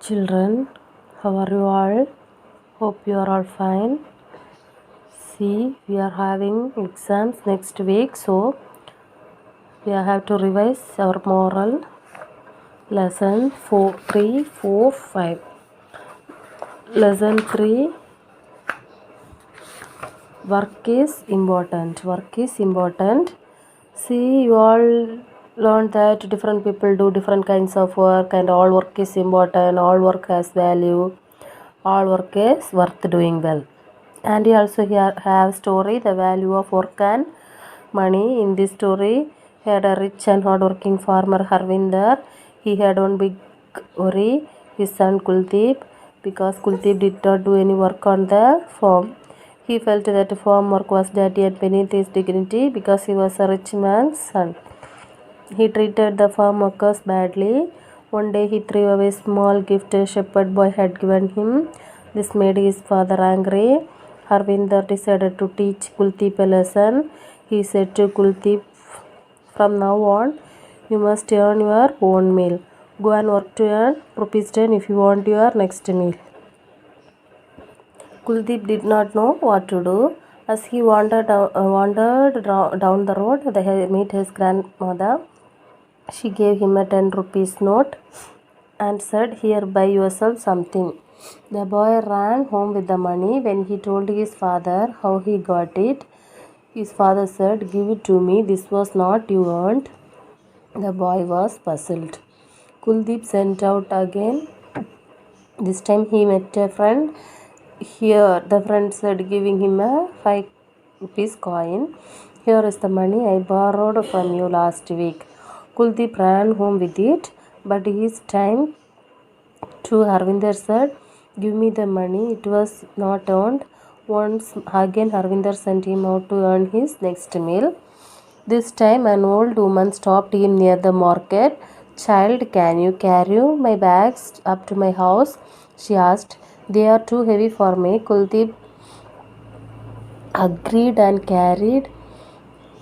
Children, how are you all? Hope you are all fine. See, we are having exams next week, so we have to revise our moral lesson 4, 3, 4, 5. Lesson 3, work is important. Work is important. See, you all learned that different people do different kinds of work, and all work is important, all work has value, all work is worth doing well. And we also here have story the value of work and money. In this story, he had a rich and hardworking farmer Harvinder. He had one big worry, his son Kuldeep, because Kuldeep did not do any work on the farm. He felt that farm work was dirty and beneath his dignity because he was a rich man's son. He treated the farm workers badly. One day he threw away a small gift a shepherd boy had given him. This made his father angry. Harvinder decided to teach Kuldeep a lesson. He said to Kuldeep, from now on, you must earn your own meal. Go and work to earn ₹10 if you want your next meal. Kuldeep did not know what to do. As he wandered down the road, he met his grandmother. She gave him a 10 rupees note and said, here, buy yourself something. The boy ran home with the money. When he told his father how he got it, his father said, give it to me. This was not you earned. The boy was puzzled. Kuldeep sent out again. This time he met a friend. Here, the friend said, giving him a 5 rupees coin. Here is the money I borrowed from you last week. Kuldeep ran home with it, but his time to Harvinder said, give me the money, it was not earned. Once again Harvinder sent him out to earn his next meal. This time an old woman stopped him near the market. Child, can you carry my bags up to my house? She asked. They are too heavy for me. Kuldeep agreed and carried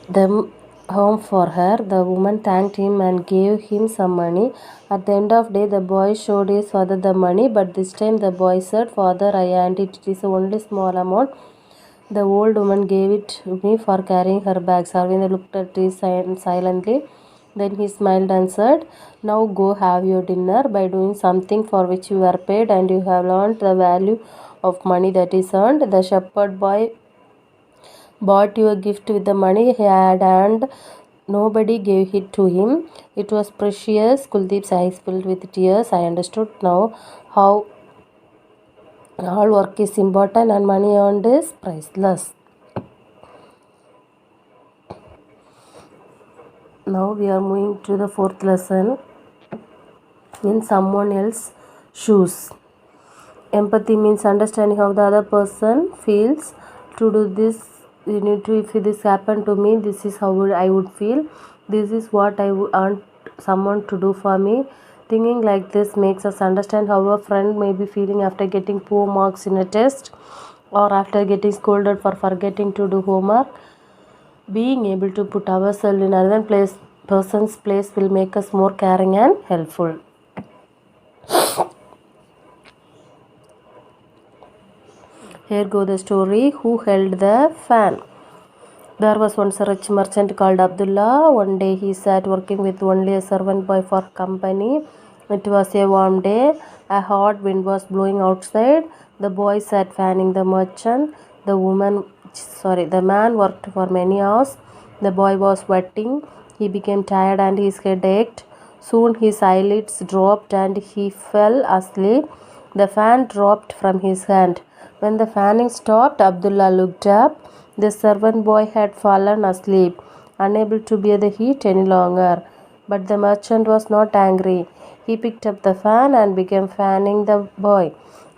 them home for her. The woman thanked him and gave him some money. At the end of the day, the boy showed his father the money, but this time the boy said, Father, I earned it. It is only small amount. The old woman gave it to me for carrying her bags. Arvind looked at it silently. Then he smiled and said, now go have your dinner by doing something for which you were paid and you have learned the value of money that is earned. The shepherd boy bought you a gift with the money he had earned. Nobody gave it to him. It was precious. Kuldeep's eyes filled with tears. I understood now how all work is important and money earned is priceless. Now we are moving to the fourth lesson. In someone else's shoes. Empathy means understanding how the other person feels. To do this, you need to, if this happened to me, this is how I would feel. This is what I want someone to do for me. Thinking like this makes us understand how a friend may be feeling after getting poor marks in a test or after getting scolded for forgetting to do homework. Being able to put ourselves in another person's place will make us more caring and helpful. Here goes the story. Who held the fan? There was once a rich merchant called Abdullah. One day he sat working with only a servant boy for company. It was a warm day. A hot wind was blowing outside. The boy sat fanning the merchant. The man worked for many hours. The boy was sweating. He became tired and his head ached. Soon his eyelids dropped and he fell asleep. The fan dropped from his hand. When the fanning stopped, Abdullah looked up. The servant boy had fallen asleep, unable to bear the heat any longer. But the merchant was not angry. He picked up the fan and began fanning the boy.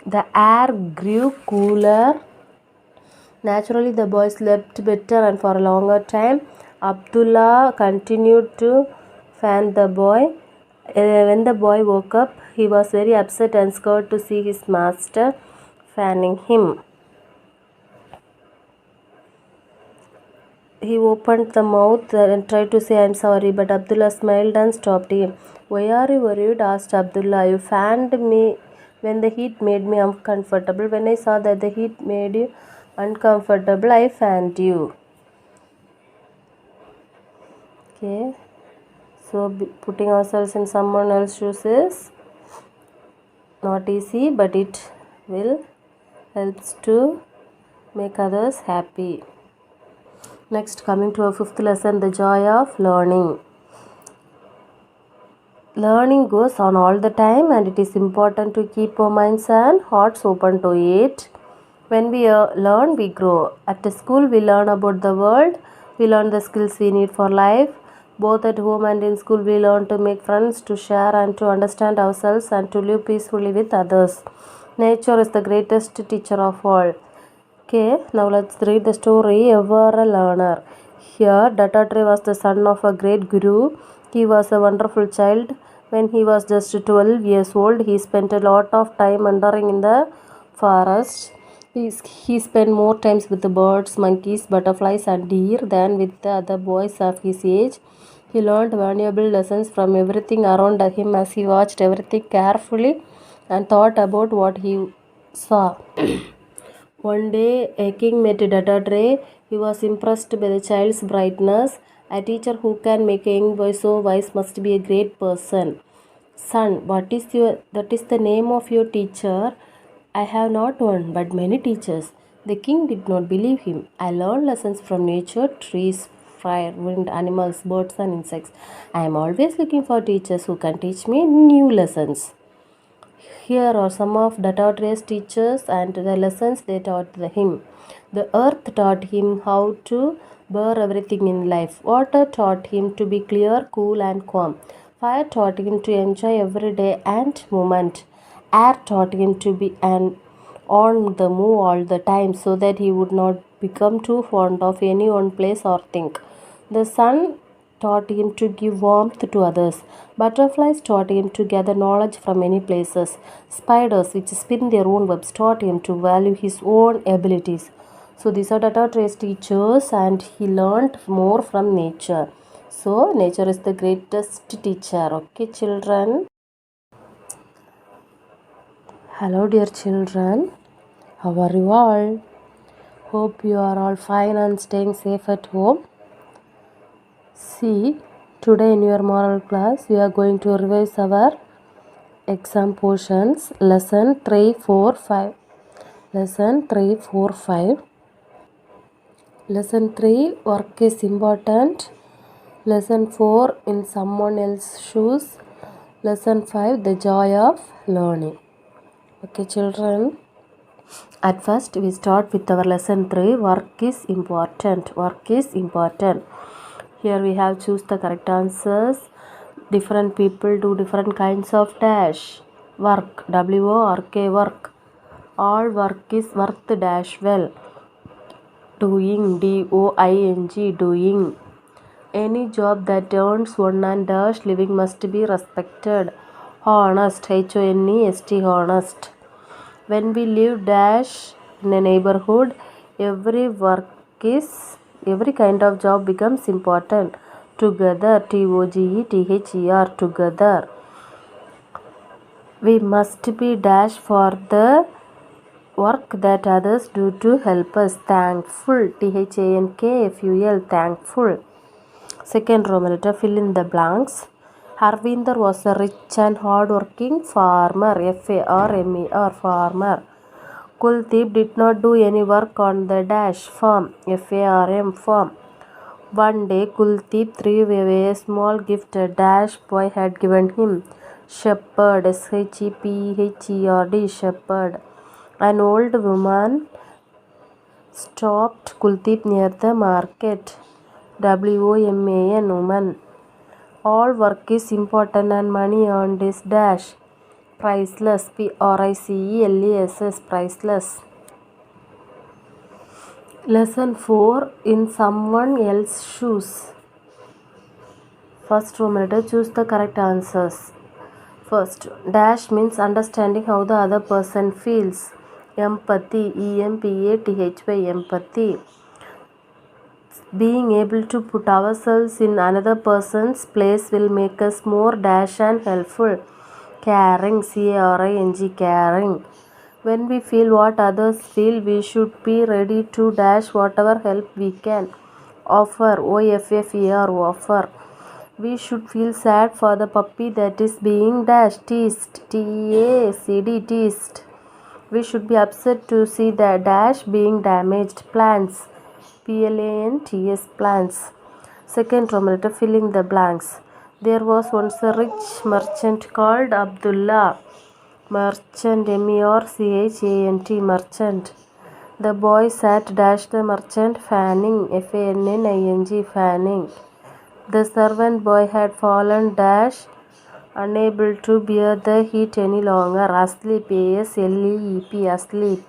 The air grew cooler. Naturally, the boy slept better and for a longer time. Abdullah continued to fan the boy. When the boy woke up, he was very upset and scared to see his master fanning him. He opened the mouth and tried to say, I'm sorry, but Abdullah smiled and stopped him. Why are you worried? Asked Abdullah. You fanned me when the heat made me uncomfortable. When I saw that the heat made you uncomfortable, I fanned you. Okay, so putting ourselves in someone else's shoes is not easy, but it will helps to make others happy. Next, coming to our fifth lesson, the joy of learning. Learning goes on all the time, and it is important to keep our minds and hearts open to it. When we learn, we grow. At school, we learn about the world. We learn the skills we need for life. Both at home and in school, we learn to make friends, to share and to understand ourselves, and to live peacefully with others. Nature is the greatest teacher of all. Okay, now let's read the story Ever a Learner. Here, Dattatreya was the son of a great guru. He was a wonderful child. When he was just 12 years old, he spent a lot of time wandering in the forest. He spent more times with the birds, monkeys, butterflies, and deer than with the other boys of his age. He learned valuable lessons from everything around him as he watched everything carefully and thought about what he saw. One day, a king met Dattatreya. He was impressed by the child's brightness. A teacher who can make a young boy so wise must be a great person. Son, that is the name of your teacher? I have not one, but many teachers. The king did not believe him. I learned lessons from nature, trees, fire, wind, animals, birds, and insects. I am always looking for teachers who can teach me new lessons. Here are some of Dattatareya's teachers and the lessons they taught him. The earth taught him how to bear everything in life. Water taught him to be clear, cool, and calm. Fire taught him to enjoy every day and moment. Air taught him to be on the move all the time so that he would not become too fond of any one place or thing. The sun taught him to give warmth to others. Butterflies taught him to gather knowledge from many places. Spiders, which spin their own webs, taught him to value his own abilities. So these are Dattatareya's teachers, and he learned more from nature. So nature is the greatest teacher. Okay, children. Hello, dear children. How are you all? Hope you are all fine and staying safe at home. See, today in your moral class, we are going to revise our exam portions. Lesson 3, 4, 5. Lesson 3, 4, 5. Lesson 3, work is important. Lesson 4, in someone else's shoes. Lesson 5, the joy of learning. Okay, children. At first, we start with our lesson 3, work is important. Work is important. Here we have choose the correct answers. Different people do different kinds of dash. Work, W-O-R-K, work. All work is worth dash well. Doing, D-O-I-N-G, doing. Any job that earns one and dash living must be respected. Honest, H-O-N-E-S-T, honest. When we live dash in a neighborhood, every kind of job becomes important. Together, T-O-G-E-T-H-E-R, together. We must be dash for the work that others do to help us. Thankful, T-H-A-N-K-F-U-L, thankful. Second Roman letter, fill in the blanks. Harvinder was a rich and hard-working farmer, F-A-R-M-E-R, farmer. Kuldeep did not do any work on the dash farm, F-A-R-M, farm. One day, Kuldeep threw away a small gift a dash boy had given him. Shepherd, S-H-E-P-H-E-R-D, shepherd. An old woman stopped Kuldeep near the market, W-O-M-A-N, woman. All work is important and money earned is dash. Priceless, P-R-I-C-E-L-E-S-S, priceless. Lesson 4, in someone else's shoes. First Roman letter, choose the correct answers. First, dash means understanding how the other person feels. Empathy, E-M-P-A-T-H-Y, empathy. Being able to put ourselves in another person's place will make us more dash and helpful. Caring, C-A-R-I-N-G, caring. When we feel what others feel, we should be ready to dash whatever help we can. Offer, O-F-F-E-R, offer. We should feel sad for the puppy that is being dashed, teased, T-E-A-C-D, teased. We should be upset to see the dash being damaged. Plants, P-L-A-N-T-S, plants. Second Roman letter, filling the blanks. There was once a rich merchant called Abdullah. Merchant, M-E-R-C-H-A-N-T, merchant. The boy sat dash the merchant fanning, F-A-N-N-I-N-G, fanning. The servant boy had fallen dash, unable to bear the heat any longer, asleep, A-S-L-E-E-P, asleep.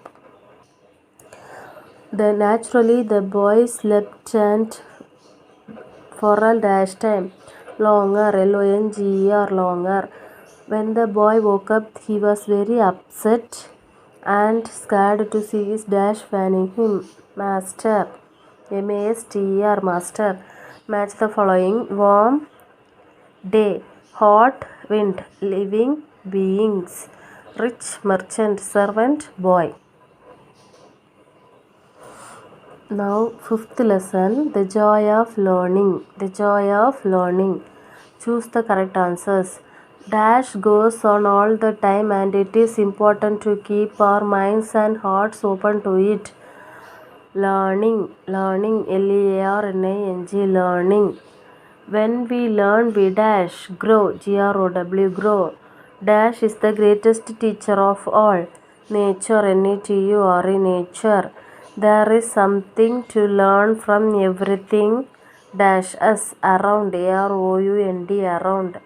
Naturally the boy slept and for a dash time, longer, L-O-N-G-E-R, longer. When the boy woke up, he was very upset and scared to see his dash fanning him. Master, M-A-S-T-E-R, master. Match the following. Warm day, hot wind, living beings, rich merchant, servant, boy. Now, fifth lesson, the joy of learning. The joy of learning. Choose the correct answers. Dash goes on all the time and it is important to keep our minds and hearts open to it. Learning, learning, L-E-A-R-N-I-N-G, learning. When we learn, we dash, grow, G-R-O-W, grow. Dash is the greatest teacher of all. Nature, N-A-T-U-R-E, nature. There is something to learn from everything. Dash us, around, A-R-O-U-N-D, around.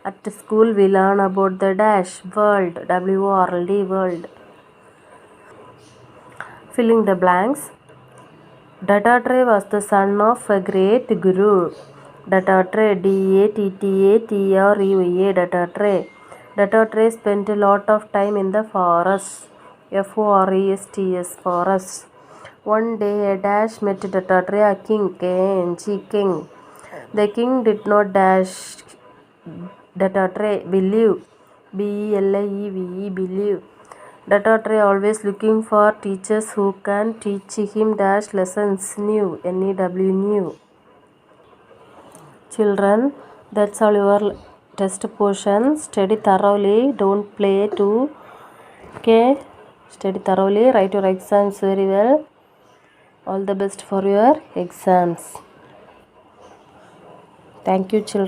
At school, we learn about the dash, world, W-O-R-L-D, world. Filling the blanks. Dattatreya was the son of a great guru. Dattatreya, D-A-T-T-A-T-R-E-Y-A, Dattatreya. Dattatreya spent a lot of time in the forest, F-O-R-E-S-T-S, forest. One day a dash met Dattatreya, king, K-N-G, king. The king did not dash Dattatreya, believe, B-E-L-I-E-V-E, believe. Dattatreya always looking for teachers who can teach him dash lessons, new, N-E-W, new. Children, that's all your test portion. Study thoroughly, don't play too. Okay, study thoroughly, write your exams very well. All the best for your exams. Thank you, children.